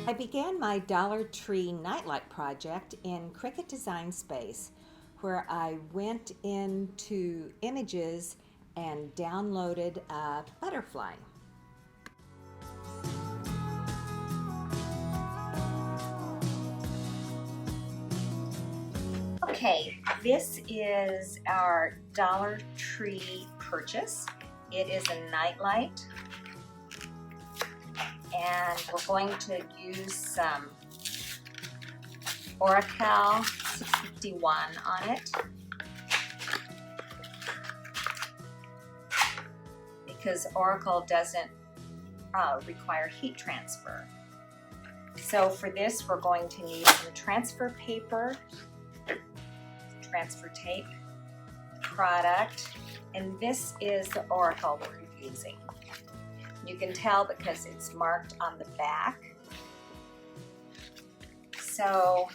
I began my Dollar Tree nightlight project in Cricut Design Space, where I went into images and downloaded a butterfly. Okay, this is our Dollar Tree purchase. It is a nightlight, and we're going to use some Oracal 651 on it because Oracal doesn't require heat transfer. So for this, we're going to need some transfer paper, transfer tape, product, and this is the Oracal we're using. You can tell because it's marked on the back. So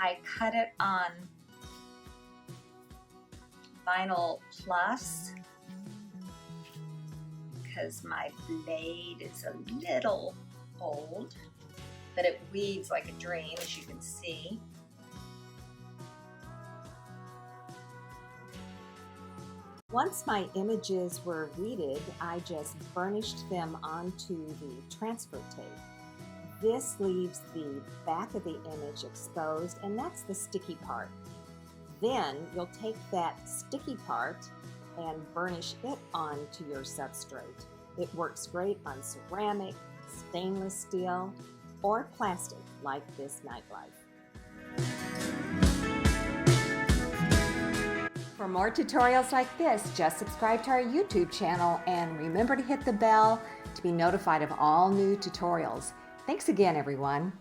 I cut it on vinyl plus because my blade is a little old, but it weaves like a dream, as you can see. Once my images were weeded, I just burnished them onto the transfer tape. This leaves the back of the image exposed, and that's the sticky part. Then you'll take that sticky part and burnish it onto your substrate. It works great on ceramic, stainless steel, or plastic like this nightlight. For more tutorials like this, just subscribe to our YouTube channel and remember to hit the bell to be notified of all new tutorials. Thanks again, everyone.